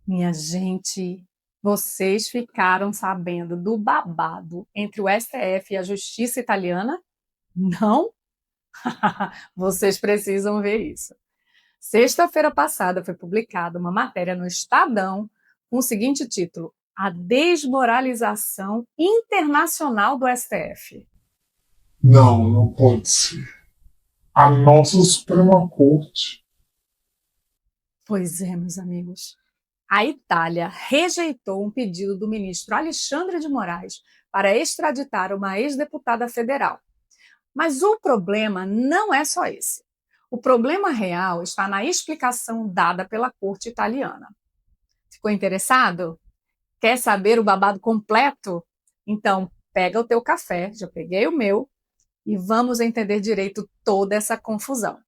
Minha gente, vocês ficaram sabendo do babado entre o STF e a justiça italiana? Não? Vocês precisam ver isso. Sexta-feira passada foi publicada uma matéria no Estadão com o seguinte título: A desmoralização internacional do STF. Não, não pode ser. A nossa Suprema Corte. Pois é, meus amigos. A Itália rejeitou um pedido do ministro Alexandre de Moraes para extraditar uma ex-deputada federal. Mas o problema não é só esse. O problema real está na explicação dada pela corte italiana. Ficou interessado? Quer saber o babado completo? Então, pega o teu café, já peguei o meu, e vamos entender direito toda essa confusão.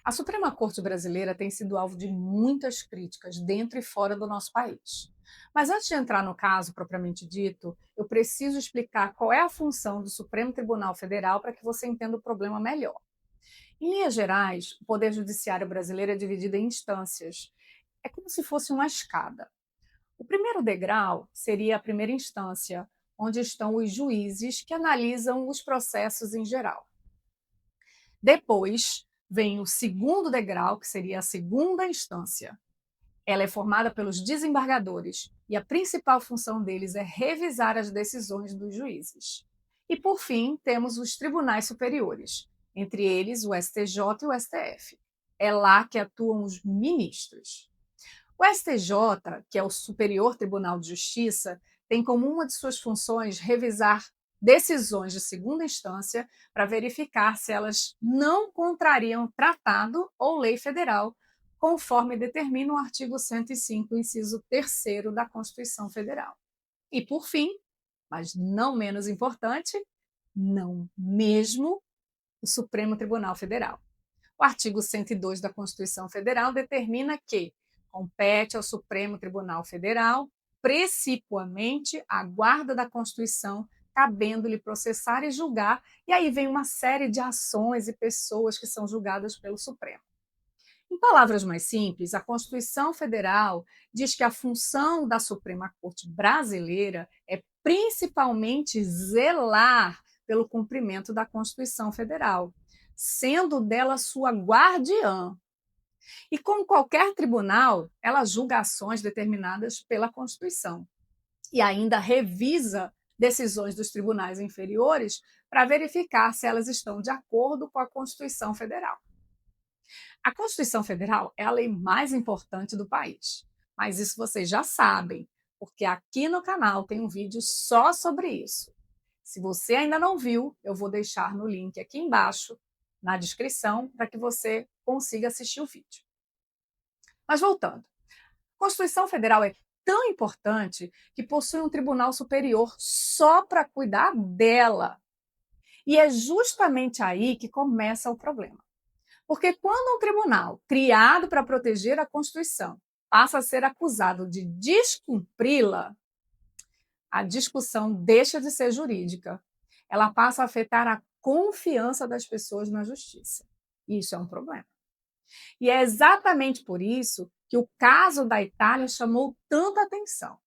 A Suprema Corte Brasileira tem sido alvo de muitas críticas dentro e fora do nosso país. Mas antes de entrar no caso propriamente dito, eu preciso explicar qual é a função do Supremo Tribunal Federal para que você entenda o problema melhor. Em linhas gerais, o Poder Judiciário brasileiro é dividido em instâncias. É como se fosse uma escada. O primeiro degrau seria a primeira instância, onde estão os juízes que analisam os processos em geral. Depois vem o segundo degrau, que seria a segunda instância. Ela é formada pelos desembargadores e a principal função deles é revisar as decisões dos juízes. E, por fim, temos os tribunais superiores, entre eles o STJ e o STF. É lá que atuam os ministros. O STJ, que é o Superior Tribunal de Justiça, tem como uma de suas funções revisar decisões de segunda instância para verificar se elas não contrariam tratado ou lei federal, conforme determina o artigo 105, inciso 3º da Constituição Federal. E, por fim, mas não menos importante, não mesmo o Supremo Tribunal Federal. O artigo 102 da Constituição Federal determina que compete ao Supremo Tribunal Federal, precipuamente, a guarda da Constituição, cabendo-lhe processar e julgar, e aí vem uma série de ações e pessoas que são julgadas pelo Supremo. Em palavras mais simples, a Constituição Federal diz que a função da Suprema Corte Brasileira é principalmente zelar pelo cumprimento da Constituição Federal, sendo dela sua guardiã. E como qualquer tribunal, ela julga ações determinadas pela Constituição e ainda revisa decisões dos tribunais inferiores para verificar se elas estão de acordo com a Constituição Federal. A Constituição Federal é a lei mais importante do país, mas isso vocês já sabem, porque aqui no canal tem um vídeo só sobre isso. Se você ainda não viu, eu vou deixar no link aqui embaixo, na descrição, para que você consiga assistir o vídeo. Mas voltando, a Constituição Federal é tão importante que possui um tribunal superior só para cuidar dela. E é justamente aí que começa o problema. Porque quando um tribunal criado para proteger a Constituição passa a ser acusado de descumpri-la, a discussão deixa de ser jurídica. Ela passa a afetar a confiança das pessoas na justiça. Isso é um problema. E é exatamente por isso que o caso da Itália chamou tanta atenção.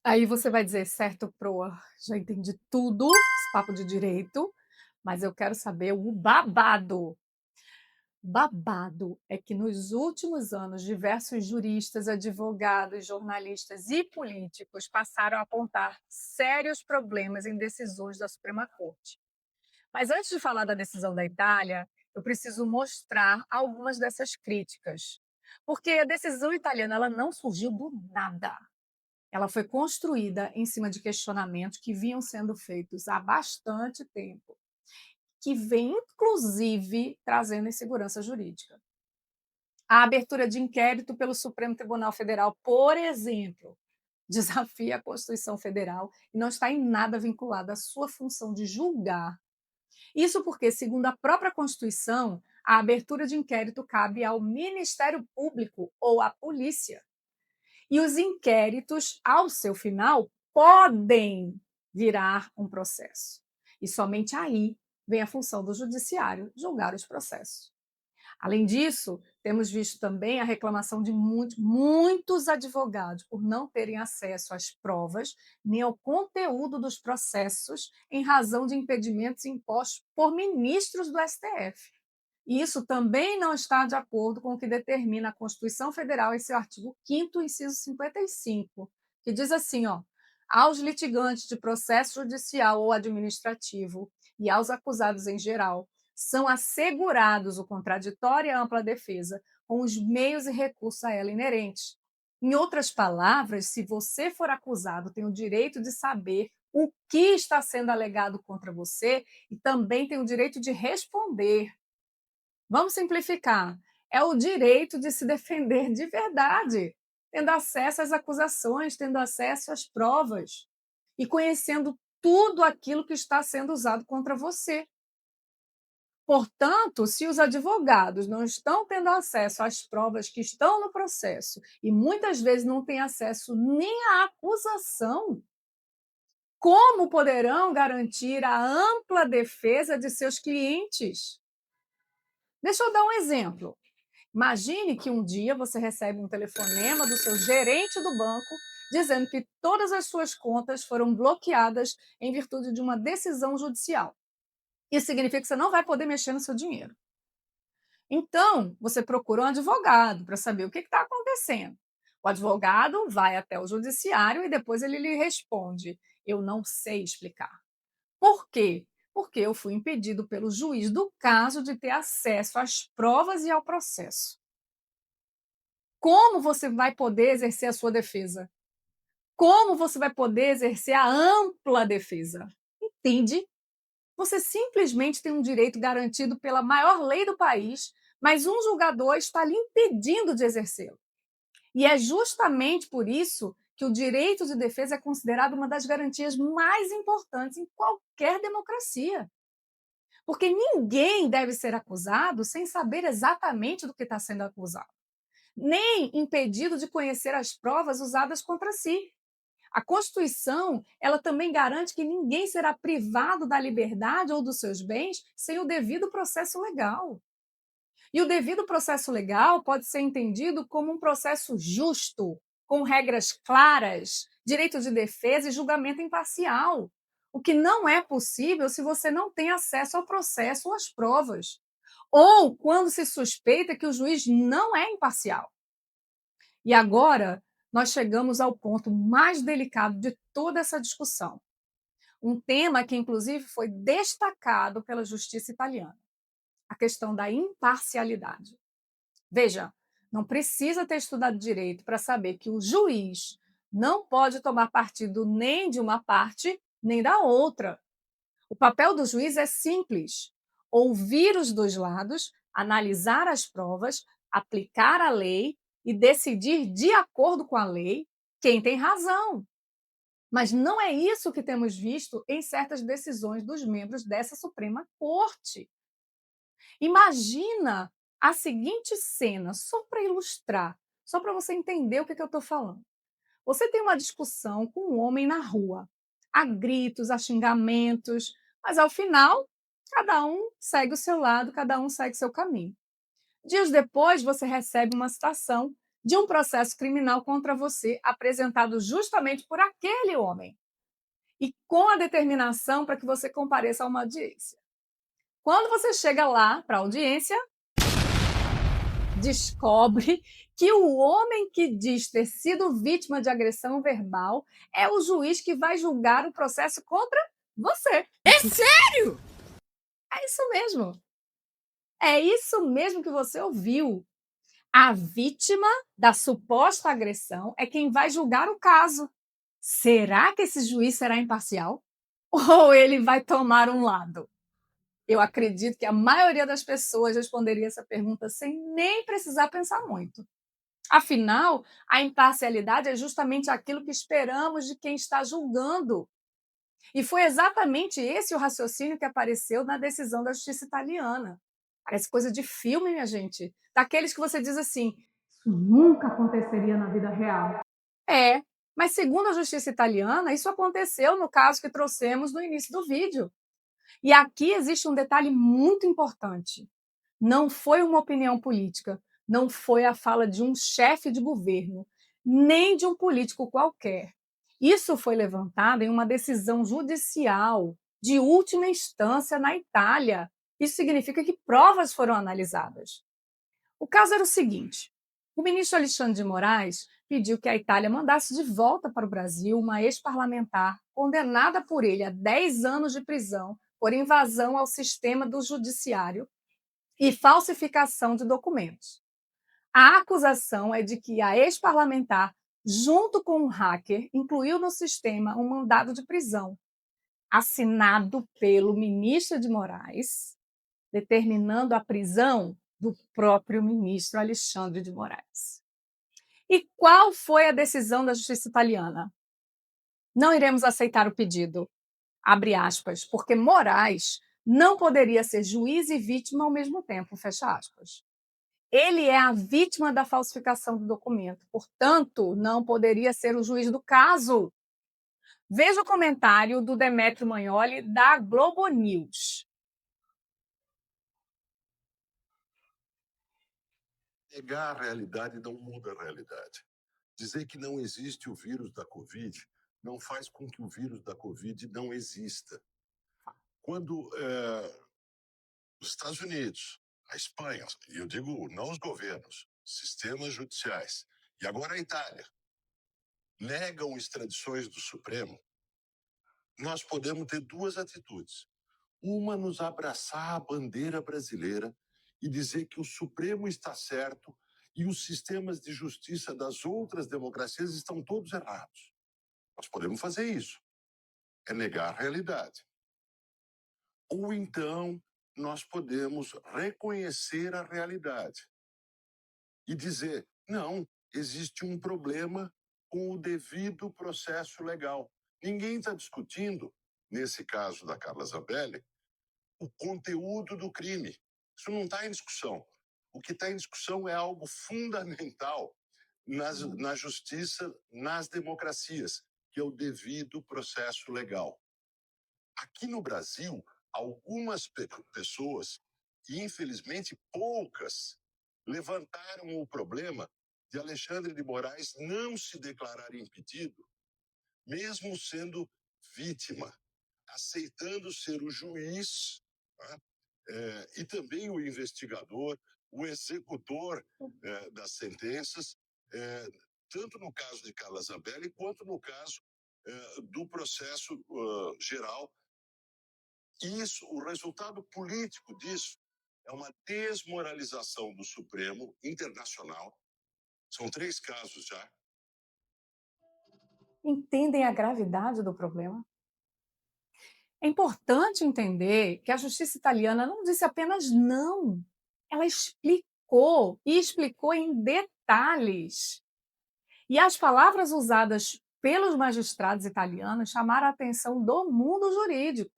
Aí você vai dizer, certo, Proa, já entendi tudo, esse papo de direito, mas eu quero saber o babado. Babado é que nos últimos anos diversos juristas, advogados, jornalistas e políticos passaram a apontar sérios problemas em decisões da Suprema Corte. Mas antes de falar da decisão da Itália, eu preciso mostrar algumas dessas críticas. Porque a decisão italiana ela não surgiu do nada. Ela foi construída em cima de questionamentos que vinham sendo feitos há bastante tempo, que vem, inclusive, trazendo insegurança jurídica. A abertura de inquérito pelo Supremo Tribunal Federal, por exemplo, desafia a Constituição Federal e não está em nada vinculada à sua função de julgar. Isso porque, segundo a própria Constituição, a abertura de inquérito cabe ao Ministério Público ou à polícia. E os inquéritos, ao seu final, podem virar um processo. E somente aí vem a função do judiciário julgar os processos. Além disso, temos visto também a reclamação de muitos advogados por não terem acesso às provas nem ao conteúdo dos processos em razão de impedimentos impostos por ministros do STF. E isso também não está de acordo com o que determina a Constituição Federal em seu artigo 5º, inciso 55, que diz assim, ó: aos litigantes de processo judicial ou administrativo e aos acusados em geral, são assegurados o contraditório e a ampla defesa, com os meios e recursos a ela inerentes. Em outras palavras, se você for acusado, tem o direito de saber o que está sendo alegado contra você e também tem o direito de responder. Vamos simplificar. É o direito de se defender de verdade, tendo acesso às acusações, tendo acesso às provas e conhecendo tudo aquilo que está sendo usado contra você. Portanto, se os advogados não estão tendo acesso às provas que estão no processo e muitas vezes não têm acesso nem à acusação, como poderão garantir a ampla defesa de seus clientes? Deixa eu dar um exemplo. Imagine que um dia você recebe um telefonema do seu gerente do banco dizendo que todas as suas contas foram bloqueadas em virtude de uma decisão judicial. Isso significa que você não vai poder mexer no seu dinheiro. Então, você procura um advogado para saber o que está acontecendo. O advogado vai até o judiciário e depois ele lhe responde: eu não sei explicar. Por quê? Porque eu fui impedido pelo juiz do caso de ter acesso às provas e ao processo. Como você vai poder exercer a sua defesa? Como você vai poder exercer a ampla defesa? Entende? Você simplesmente tem um direito garantido pela maior lei do país, mas um julgador está lhe impedindo de exercê-lo. E é justamente por isso que o direito de defesa é considerado uma das garantias mais importantes em qualquer democracia. Porque ninguém deve ser acusado sem saber exatamente do que está sendo acusado, nem impedido de conhecer as provas usadas contra si. A Constituição, ela também garante que ninguém será privado da liberdade ou dos seus bens sem o devido processo legal. E o devido processo legal pode ser entendido como um processo justo, com regras claras, direito de defesa e julgamento imparcial. O que não é possível se você não tem acesso ao processo ou às provas. Ou quando se suspeita que o juiz não é imparcial. E agora, nós chegamos ao ponto mais delicado de toda essa discussão. Um tema que, inclusive, foi destacado pela justiça italiana: a questão da imparcialidade. Veja, não precisa ter estudado direito para saber que o juiz não pode tomar partido nem de uma parte, nem da outra. O papel do juiz é simples: ouvir os dois lados, analisar as provas, aplicar a lei e decidir de acordo com a lei quem tem razão. Mas não é isso que temos visto em certas decisões dos membros dessa Suprema Corte. Imagina a seguinte cena, só para ilustrar, só para você entender o que eu estou falando. Você tem uma discussão com um homem na rua, há gritos, há xingamentos, mas ao final, cada um segue o seu lado, cada um segue o seu caminho. Dias depois, você recebe uma citação de um processo criminal contra você, apresentado justamente por aquele homem, e com a determinação para que você compareça a uma audiência. Quando você chega lá para a audiência, descobre que o homem que diz ter sido vítima de agressão verbal é o juiz que vai julgar o processo contra você. É sério? É isso mesmo. É isso mesmo que você ouviu. A vítima da suposta agressão é quem vai julgar o caso. Será que esse juiz será imparcial? Ou ele vai tomar um lado? Eu acredito que a maioria das pessoas responderia essa pergunta sem nem precisar pensar muito. Afinal, a imparcialidade é justamente aquilo que esperamos de quem está julgando. E foi exatamente esse o raciocínio que apareceu na decisão da justiça italiana. Parece coisa de filme, minha gente. Daqueles que você diz assim: isso nunca aconteceria na vida real. É, mas segundo a justiça italiana, isso aconteceu no caso que trouxemos no início do vídeo. E aqui existe um detalhe muito importante. Não foi uma opinião política, não foi a fala de um chefe de governo, nem de um político qualquer. Isso foi levantado em uma decisão judicial de última instância na Itália. Isso significa que provas foram analisadas. O caso era o seguinte: o ministro Alexandre de Moraes pediu que a Itália mandasse de volta para o Brasil uma ex-parlamentar condenada por ele a 10 anos de prisão por invasão ao sistema do judiciário e falsificação de documentos. A acusação é de que a ex-parlamentar, junto com um hacker, incluiu no sistema um mandado de prisão, assinado pelo ministro de Moraes, determinando a prisão do próprio ministro Alexandre de Moraes. E qual foi a decisão da justiça italiana? Não iremos aceitar o pedido, abre aspas, porque Moraes não poderia ser juiz e vítima ao mesmo tempo, fecha aspas. Ele é a vítima da falsificação do documento, portanto, não poderia ser o juiz do caso. Veja o comentário do Demetrio Magnoli, da Globo News. Negar a realidade não muda a realidade. Dizer que não existe o vírus da Covid não faz com que o vírus da Covid não exista. Quando os Estados Unidos, a Espanha, e eu digo não os governos, sistemas judiciais, e agora a Itália, negam extradições do Supremo, nós podemos ter duas atitudes. Uma, nos abraçar a bandeira brasileira e dizer que o Supremo está certo e os sistemas de justiça das outras democracias estão todos errados. Nós podemos fazer isso. É negar a realidade. Ou então, nós podemos reconhecer a realidade e dizer, não, existe um problema com o devido processo legal. Ninguém está discutindo, nesse caso da Carla Zambelli, o conteúdo do crime. Isso não está em discussão. O que está em discussão é algo fundamental na justiça, nas democracias, que é o devido processo legal. Aqui no Brasil, algumas pessoas, e infelizmente poucas, levantaram o problema de Alexandre de Moraes não se declarar impedido, mesmo sendo vítima, aceitando ser o juiz, né? E também o investigador, o executor das sentenças, tanto no caso de Carla Zambelli, quanto no caso do processo geral. Isso, o resultado político disso é uma desmoralização do Supremo Internacional. São 3 casos já. Entendem a gravidade do problema? É importante entender que a justiça italiana não disse apenas não, ela explicou e explicou em detalhes. E as palavras usadas pelos magistrados italianos chamaram a atenção do mundo jurídico.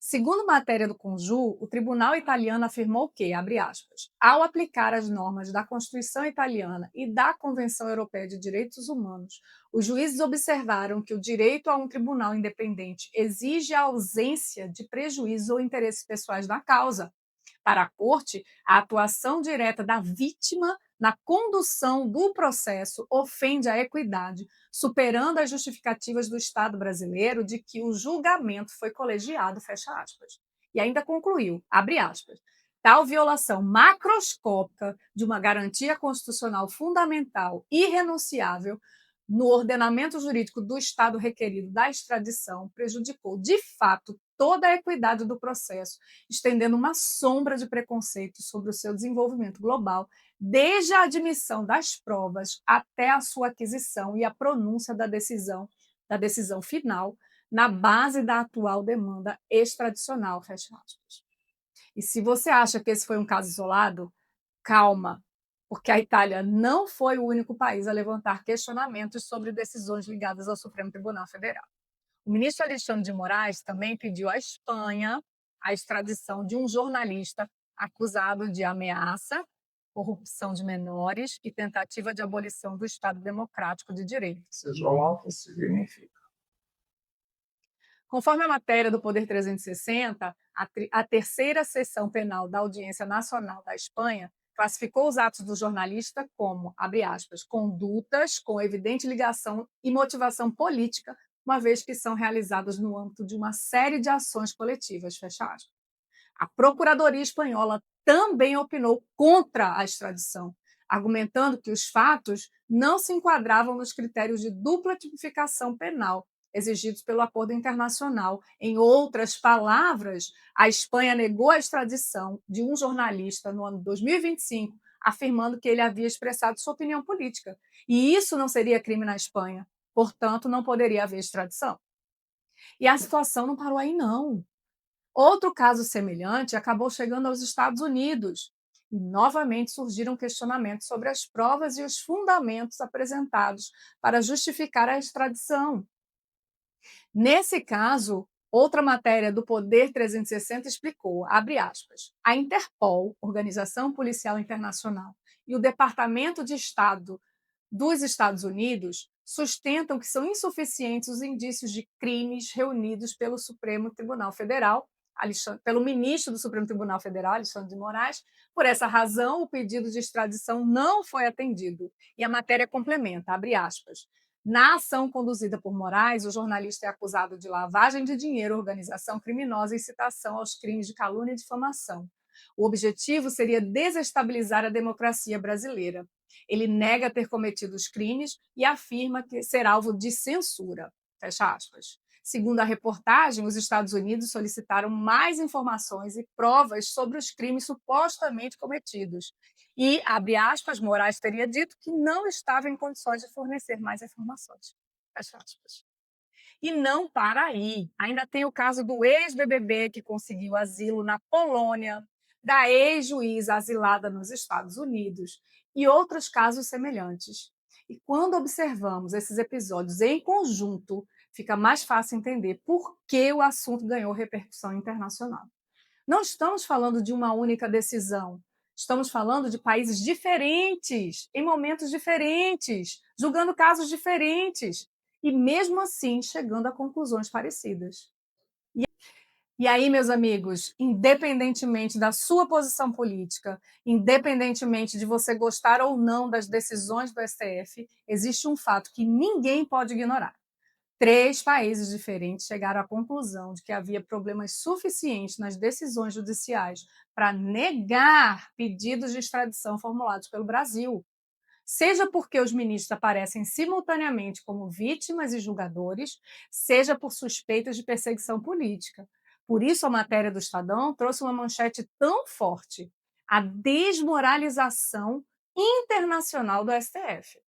Segundo matéria do Conjur, o tribunal italiano afirmou que, abre aspas, ao aplicar as normas da Constituição italiana e da Convenção Europeia de Direitos Humanos, os juízes observaram que o direito a um tribunal independente exige a ausência de prejuízos ou interesses pessoais na causa. Para a Corte, a atuação direta da vítima na condução do processo ofende a equidade, superando as justificativas do Estado brasileiro de que o julgamento foi colegiado, fecha aspas. E ainda concluiu, abre aspas, tal violação macroscópica de uma garantia constitucional fundamental irrenunciável no ordenamento jurídico do Estado requerido da extradição prejudicou, de fato, toda a equidade do processo, estendendo uma sombra de preconceito sobre o seu desenvolvimento global, desde a admissão das provas até a sua aquisição e a pronúncia da decisão final, na base da atual demanda extradicional, fecha aspas. E se você acha que esse foi um caso isolado, calma, porque a Itália não foi o único país a levantar questionamentos sobre decisões ligadas ao Supremo Tribunal Federal. O ministro Alexandre de Moraes também pediu à Espanha a extradição de um jornalista acusado de ameaça, corrupção de menores e tentativa de abolição do Estado Democrático de Direito. Seja lá o que significa. Conforme a matéria do Poder 360, A terceira seção penal da Audiência Nacional da Espanha classificou os atos do jornalista como, abre aspas, condutas com evidente ligação e motivação política, uma vez que são realizadas no âmbito de uma série de ações coletivas, fecha aspas. A Procuradoria Espanhola também opinou contra a extradição, argumentando que os fatos não se enquadravam nos critérios de dupla tipificação penal exigidos pelo acordo internacional. Em outras palavras, a Espanha negou a extradição de um jornalista no ano 2025, afirmando que ele havia expressado sua opinião política. E isso não seria crime na Espanha, portanto, não poderia haver extradição. E a situação não parou aí, não. Outro caso semelhante acabou chegando aos Estados Unidos. E novamente surgiram questionamentos sobre as provas e os fundamentos apresentados para justificar a extradição. Nesse caso, outra matéria do Poder 360 explicou, abre aspas, a Interpol, Organização Policial Internacional, e o Departamento de Estado dos Estados Unidos sustentam que são insuficientes os indícios de crimes reunidos pelo Supremo Tribunal Federal, pelo ministro do Supremo Tribunal Federal, Alexandre de Moraes. Por essa razão, o pedido de extradição não foi atendido. E a matéria complementa, abre aspas, na ação conduzida por Moraes, o jornalista é acusado de lavagem de dinheiro, organização criminosa e incitação aos crimes de calúnia e difamação. O objetivo seria desestabilizar a democracia brasileira. Ele nega ter cometido os crimes e afirma que ser alvo de censura. Fecha aspas. Segundo a reportagem, os Estados Unidos solicitaram mais informações e provas sobre os crimes supostamente cometidos. E, abre aspas, Moraes teria dito que não estava em condições de fornecer mais informações. Fecha aspas. E não para aí. Ainda tem o caso do ex-BBB que conseguiu asilo na Polônia, da ex-juíza asilada nos Estados Unidos e outros casos semelhantes. E quando observamos esses episódios em conjunto, fica mais fácil entender por que o assunto ganhou repercussão internacional. Não estamos falando de uma única decisão. Estamos falando de países diferentes, em momentos diferentes, julgando casos diferentes e, mesmo assim, chegando a conclusões parecidas. E aí, meus amigos, independentemente da sua posição política, independentemente de você gostar ou não das decisões do STF, existe um fato que ninguém pode ignorar. 3 países diferentes chegaram à conclusão de que havia problemas suficientes nas decisões judiciais para negar pedidos de extradição formulados pelo Brasil. Seja porque os ministros aparecem simultaneamente como vítimas e julgadores, seja por suspeitas de perseguição política. Por isso, a matéria do Estadão trouxe uma manchete tão forte: a desmoralização internacional do STF.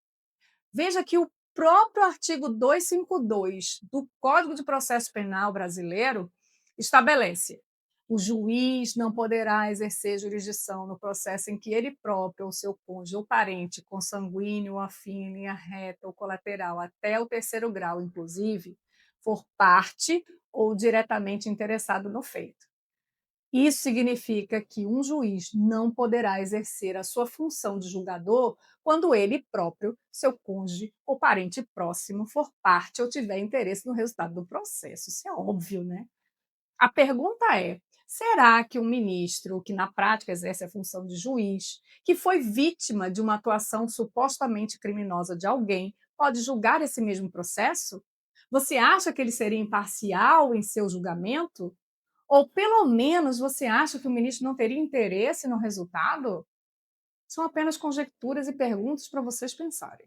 Veja que o próprio artigo 252 do Código de Processo Penal brasileiro estabelece: o juiz não poderá exercer jurisdição no processo em que ele próprio ou seu cônjuge ou parente consanguíneo, afim, linha reta ou colateral até o 3º grau, inclusive, for parte ou diretamente interessado no feito. Isso significa que um juiz não poderá exercer a sua função de julgador quando ele próprio, seu cônjuge ou parente próximo for parte ou tiver interesse no resultado do processo. Isso é óbvio, né? A pergunta é: será que um ministro que na prática exerce a função de juiz, que foi vítima de uma atuação supostamente criminosa de alguém, pode julgar esse mesmo processo? Você acha que ele seria imparcial em seu julgamento? Ou, pelo menos, você acha que o ministro não teria interesse no resultado? São apenas conjecturas e perguntas para vocês pensarem.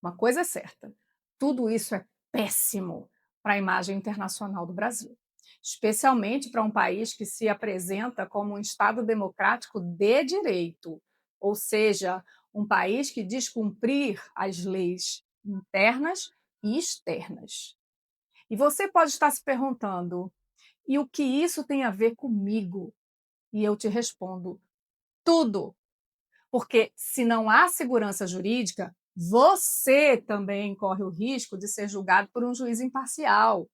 Uma coisa é certa: tudo isso é péssimo para a imagem internacional do Brasil, especialmente para um país que se apresenta como um Estado democrático de direito, ou seja, um país que diz cumprir as leis internas e externas. E você pode estar se perguntando: e o que isso tem a ver comigo? E eu te respondo: tudo. Porque se não há segurança jurídica, você também corre o risco de ser julgado por um juiz imparcial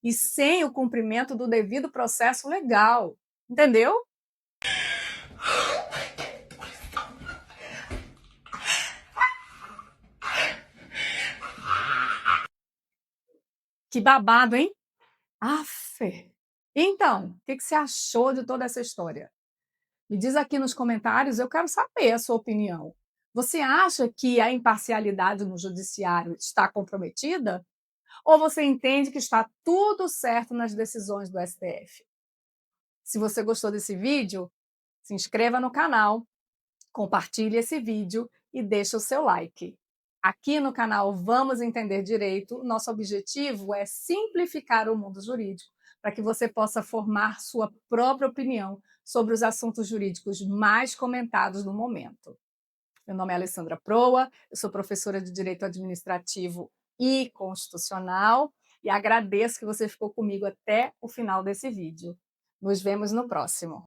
e sem o cumprimento do devido processo legal. Entendeu? Que babado, hein? Aff! Então, o que que você achou de toda essa história? Me diz aqui nos comentários, eu quero saber a sua opinião. Você acha que a imparcialidade no judiciário está comprometida? Ou você entende que está tudo certo nas decisões do STF? Se você gostou desse vídeo, se inscreva no canal, compartilhe esse vídeo e deixe o seu like. Aqui no canal Vamos Entender Direito, nosso objetivo é simplificar o mundo jurídico para que você possa formar sua própria opinião sobre os assuntos jurídicos mais comentados no momento. Meu nome é Alessandra Proa, eu sou professora de Direito Administrativo e Constitucional e agradeço que você ficou comigo até o final desse vídeo. Nos vemos no próximo.